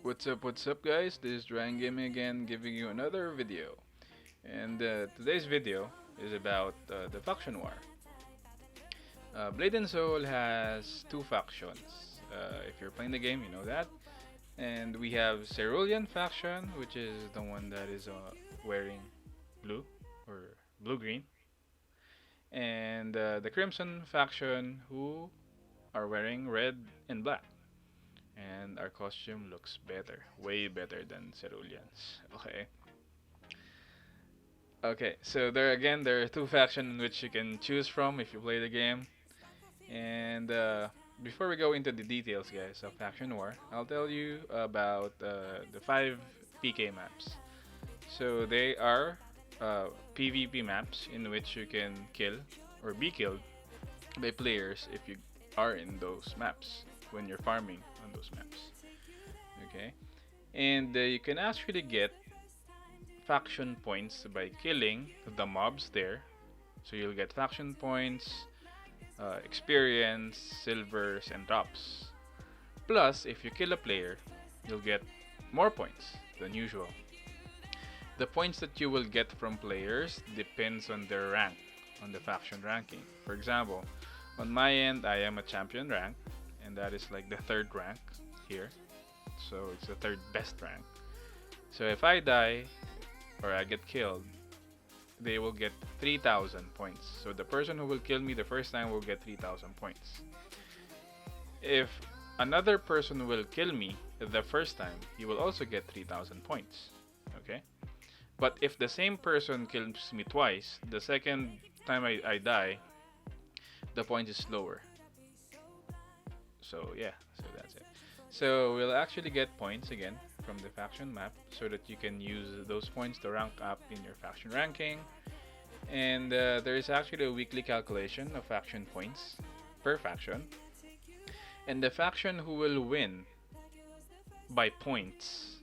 What's up, guys? This is Ryan Gaming again, giving you another video. And today's video is about the faction war. Blade and Soul has two factions. If you're playing the game, you know that. And we have Cerulean faction, which is the one that is wearing blue or blue-green. And the Crimson faction, who are wearing red and black. And our costume looks better, way better than Cerulean's. Okay. Okay, so there are two factions in which you can choose from if you play the game. And before we go into the details, guys, of Faction War, I'll tell you about the five PK maps. So they are PvP maps in which you can kill or be killed by players if you are in those maps when you're farming on those maps. Okay, and you can actually get faction points by killing the mobs there. So you'll get faction points, experience, silvers, and drops. Plus, if you kill a player, you'll get more points than usual. The points that you will get from players depends on their rank, on the faction ranking. For example, on my end, I am a champion rank, and that is like the third rank here. So it's the third best rank. So if I die or I get killed, they will get 3,000 points. So the person who will kill me the first time will get 3,000 points. If another person will kill me the first time, he will also get 3,000 points. Okay? But if the same person kills me twice, the second time I die, the point is lower. So yeah, so that's it. So we'll actually get points again from the faction map so that you can use those points to rank up in your faction ranking. And there is actually a weekly calculation of faction points per faction. And the faction who will win by points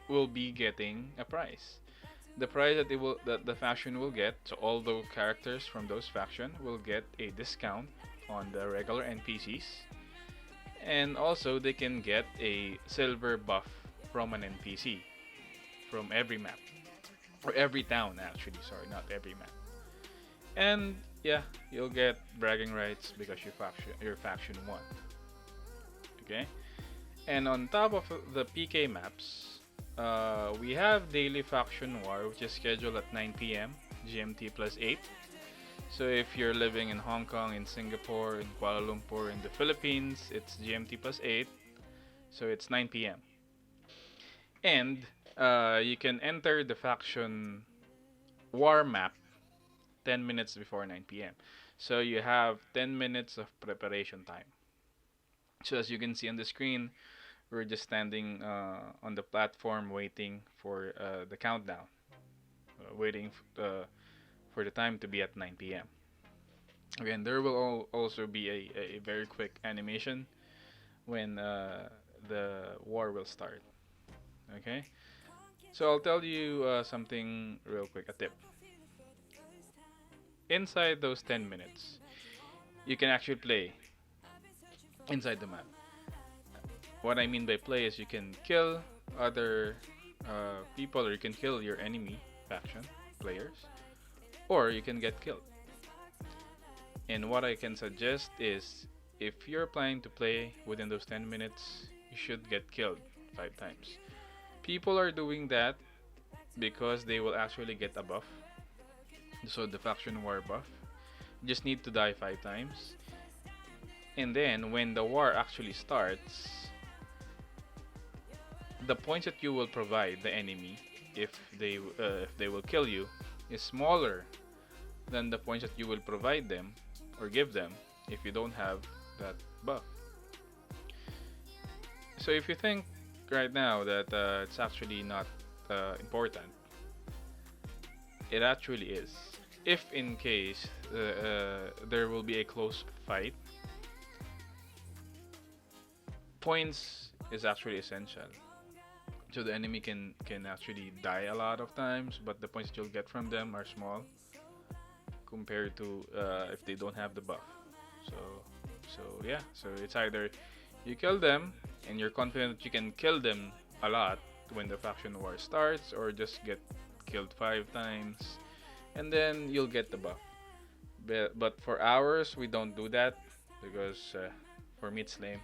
will be getting a prize. The prize that the faction will get, so all the characters from those faction will get a discount on the regular NPCs. And also they can get a silver buff from an NPC from every map. Or every town actually, sorry, not every map. And yeah, you'll get bragging rights because your faction won. Okay? And on top of the PK maps, we have daily faction war, which is scheduled at 9 p.m. GMT plus 8. So if you're living in Hong Kong, in Singapore, in Kuala Lumpur, in the Philippines, it's GMT plus 8. So it's 9 p.m. And you can enter the faction war map 10 minutes before 9 p.m. So you have 10 minutes of preparation time. So as you can see on the screen, we're just standing on the platform waiting for the countdown, waiting for the time to be at 9 p.m. Again, there will also be a very quick animation when the war will start. Okay? So I'll tell you something real quick, a tip. Inside those 10 minutes, you can actually play inside the map. What I mean by play is you can kill other people, or you can kill your enemy faction players, or you can get killed. And what I can suggest is, if you're planning to play within those 10 minutes, you should get killed 5 times. People are doing that because they will actually get a buff. So the faction war buff. You just need to die 5 times. And then when the war actually starts, the points that you will provide the enemy if they will kill you is smaller than the points that you will provide them or give them if you don't have that buff. So if you think right now that it's actually not important, it actually is. If in case there will be a close fight, points is actually essential. So the enemy can actually die a lot of times, but the points that you'll get from them are small compared to if they don't have the buff. So yeah, so it's either You kill them, and you're confident that you can kill them a lot when the faction war starts, or just get killed 5 times, and then you'll get the buff. But for ours, we don't do that because for me it's lame.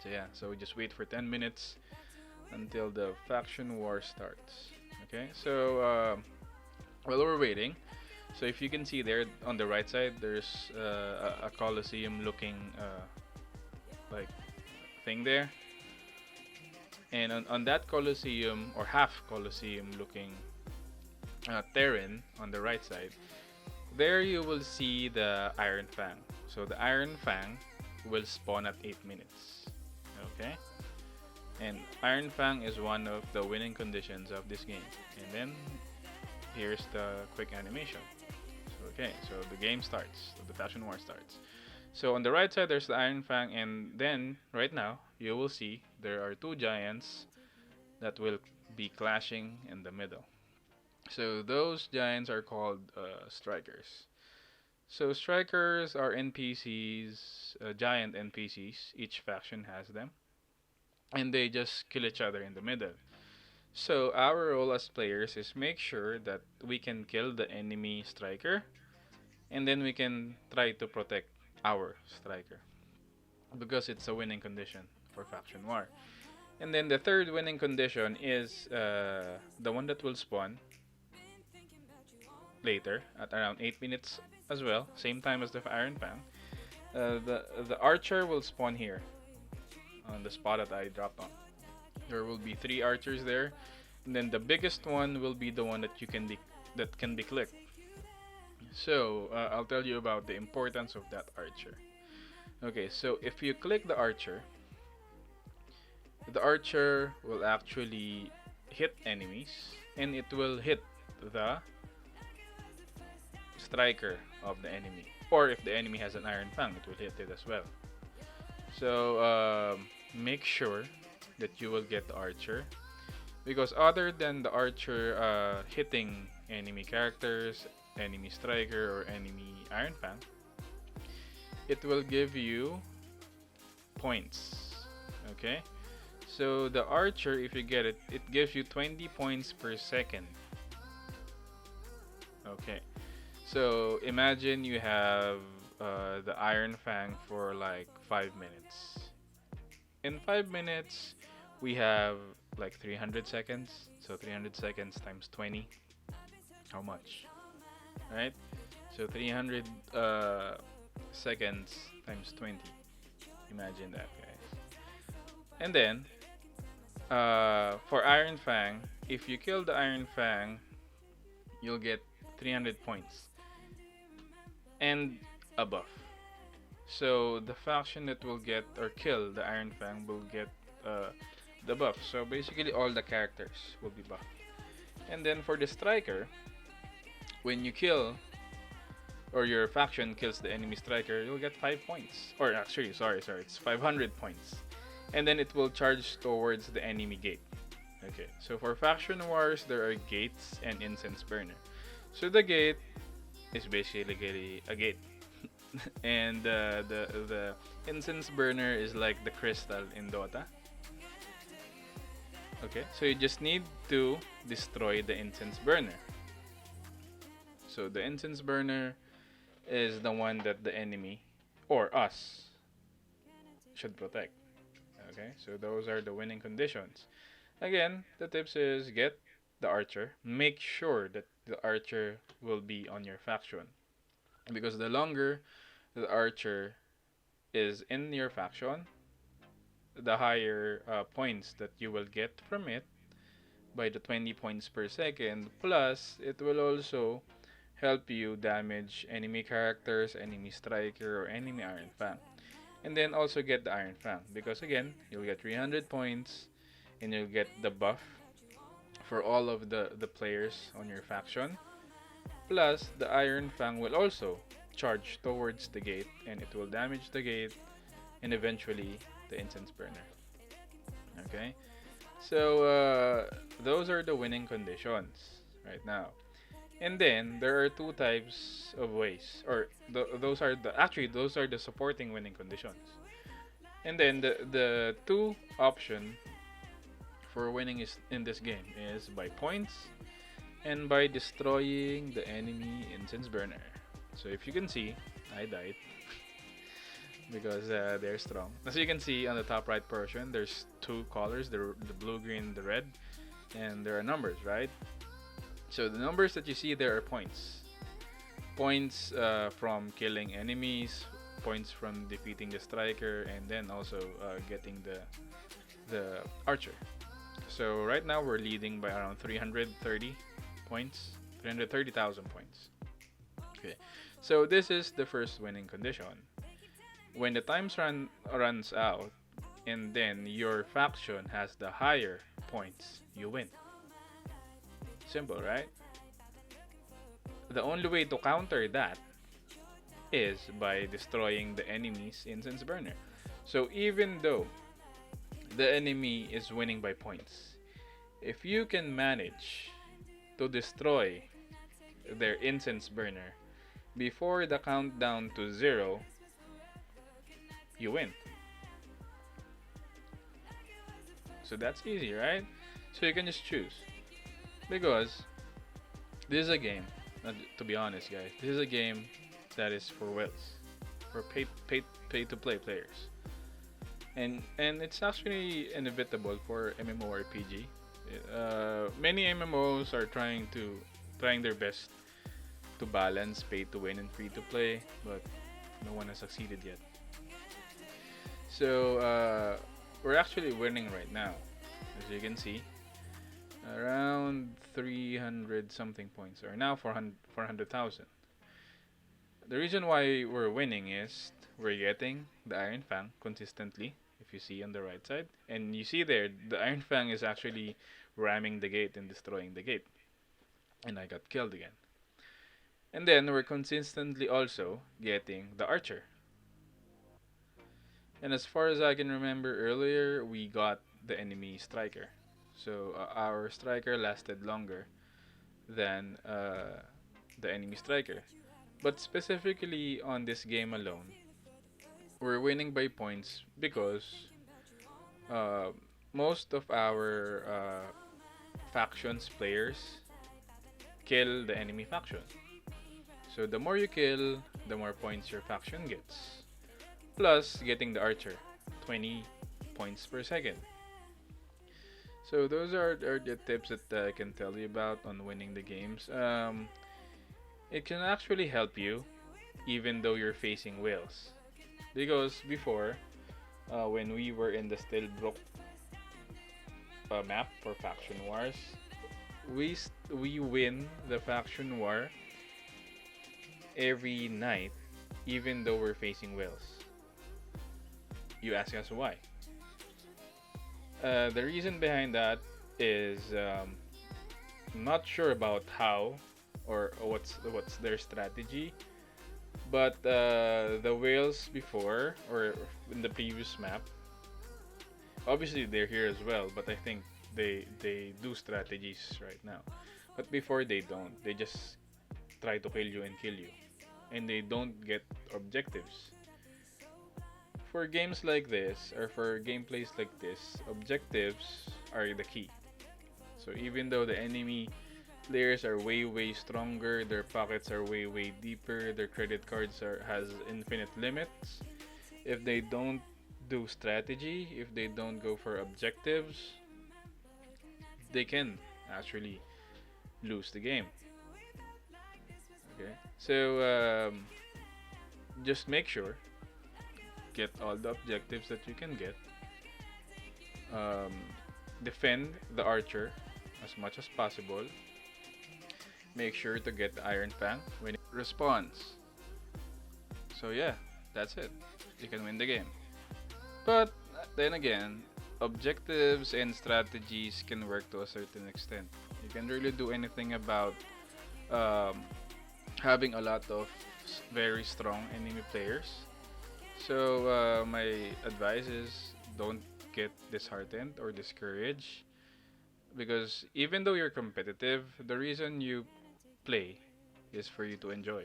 So yeah, so we just wait for 10 minutes until the faction war starts. Okay, so while we're waiting, so if you can see there on the right side, there's a coliseum looking like thing there, and on that coliseum or half coliseum looking terrain on the right side, there you will see the Iron Fang. So the Iron Fang will spawn at 8 minutes. Okay? And Iron Fang is one of the winning conditions of this game. And then here's the quick animation. So, okay, so the game starts. So the Fashion War starts. So on the right side there's the Iron Fang, and then right now you will see there are two giants that will be clashing in the middle. So those giants are called strikers. So strikers are NPCs, giant NPCs. Each faction has them, and they just kill each other in the middle. So our role as players is make sure that we can kill the enemy striker, and then we can try to protect our striker because it's a winning condition for faction war. And then the third winning condition is the one that will spawn later at around 8 minutes as well, same time as the Iron Fang. The archer will spawn here on the spot that I dropped on. There will be 3 archers there, and then the biggest one will be the one that can be clicked. So I'll tell you about the importance of that archer. Okay, so if you click the archer will actually hit enemies, and it will hit the striker of the enemy. Or if the enemy has an Iron Fang, it will hit it as well. So make sure that you will get the archer, because other than the archer hitting enemy characters, enemy striker, or enemy Iron Fang, it will give you points. Okay, so the archer, if you get it, it gives you 20 points per second. Okay, so imagine you have the Iron Fang for like 5 minutes. In 5 minutes, we have like 300 seconds. So 300 seconds times 20. How much? Right? So 300 seconds times 20. Imagine that, guys. And then, for Iron Fang, if you kill the Iron Fang, you'll get 300 points and a buff. So the faction that will get or kill the Iron Fang will get the buff. So basically all the characters will be buffed. And then for the striker, when you kill or your faction kills the enemy striker, you'll get 5 points. Or actually, sorry, it's 500 points. And then it will charge towards the enemy gate. Okay, so for faction wars, there are gates and incense burner. So the gate is basically a gate. And the incense burner is like the crystal in Dota. Okay, so you just need to destroy the incense burner. So the incense burner is the one that the enemy or us should protect. Okay, so those are the winning conditions. Again, the tips is get the archer. Make sure that the archer will be on your faction, because the longer the archer is in your faction, the higher points that you will get from it by the 20 points per second. Plus, it will also help you damage enemy characters, enemy striker, or enemy Iron Fang. And then also get the Iron Fang, because again, you'll get 300 points and you'll get the buff for all of the players on your faction. Plus, the Iron Fang will also charge towards the gate, and it will damage the gate and eventually the incense burner. Okay, so those are the winning conditions right now. And then there are 2 types of ways, or those are the supporting winning conditions. And then the two option for winning is in this game is by points and by destroying the enemy incense burner. So if you can see, I died because they're strong. As you can see on the top right portion, there's two colors, the blue, green, the red, and there are numbers, right? So the numbers that you see there are points. Points from killing enemies, points from defeating the striker, and then also getting the archer. So right now we're leading by around 330 points, 330,000 points. Okay, so this is the first winning condition. When the runs out, and then your faction has the higher points, you win. Simple, right? The only way to counter that is by destroying the enemy's incense burner. So even though the enemy is winning by points, if you can manage to destroy their incense burner before the countdown to 0, you win. So that's easy, right? So you can just choose. Because this is a game, to be honest, guys, this is a game that is for whales, for pay to play players. And it's actually inevitable for MMORPG. Many MMOs are trying their best to balance pay to win and free to play, but no one has succeeded yet. So we're actually winning right now, as you can see, around 300 something points, or now 400,000. The reason why we're winning is we're getting the Iron Fang consistently, if you see on the right side. And you see there, the Iron Fang is actually ramming the gate and destroying the gate. And I got killed again. And then we're consistently also getting the Archer. And as far as I can remember earlier, we got the enemy Striker. So our Striker lasted longer than the enemy Striker. But specifically on this game alone, we're winning by points because uh, most of our factions players kill the enemy faction. So the more you kill, the more points your faction gets. Plus getting the archer, 20 points per second. So those are the tips that I can tell you about on winning the games. It can actually help you even though you're facing whales. Because before, when we were in the Stillbrook map for faction wars, we win the faction war every night, even though we're facing whales. You ask us why? The reason behind that is I'm not sure about how or what's their strategy, but the whales before or in the previous map, obviously they're here as well, but I think they do strategies right now. But before they don't. They just try to kill you and kill you, and they don't get objectives. For games like this or for gameplays like this, objectives are the key. So even though the enemy players are way stronger, their pockets are way deeper, their credit cards are has infinite limits, if they don't do strategy, if they don't go for objectives, they can actually lose the game. Okay, so just make sure get all the objectives that you can get. Um, Defend the archer as much as possible. Make sure to get the Iron Fang when it responds. So yeah, that's it. You can win the game. But then again, objectives and strategies can work to a certain extent. You can really do anything about um, having a lot of very strong enemy players. So my advice is don't get disheartened or discouraged, because even though you're competitive, the reason you play is for you to enjoy.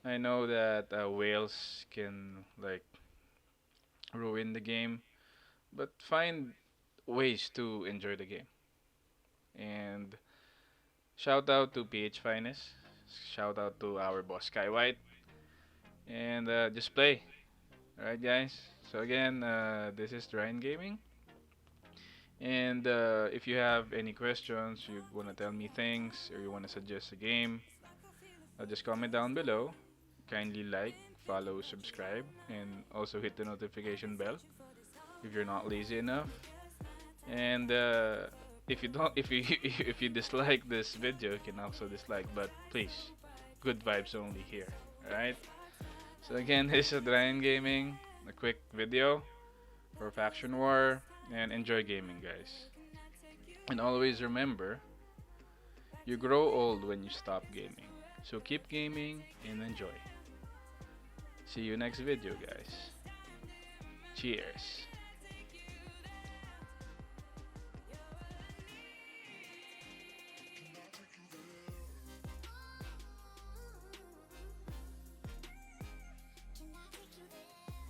I know that whales can like ruin the game, but find ways to enjoy the game. And shout out to PH Finest, shout out to our boss Sky White, and just play. Alright, guys. So again, this is Ryan Gaming, and if you have any questions, you wanna tell me things, or you wanna suggest a game, just comment down below. Kindly like, follow, subscribe, and also hit the notification bell if you're not lazy enough. And if you don't, if you if you dislike this video, you can also dislike. But please, good vibes only here. All right. So again, this is Ryan Gaming. A quick video for Faction War, and enjoy gaming, guys. And always remember, you grow old when you stop gaming. So keep gaming and enjoy. See you next video, guys. Cheers.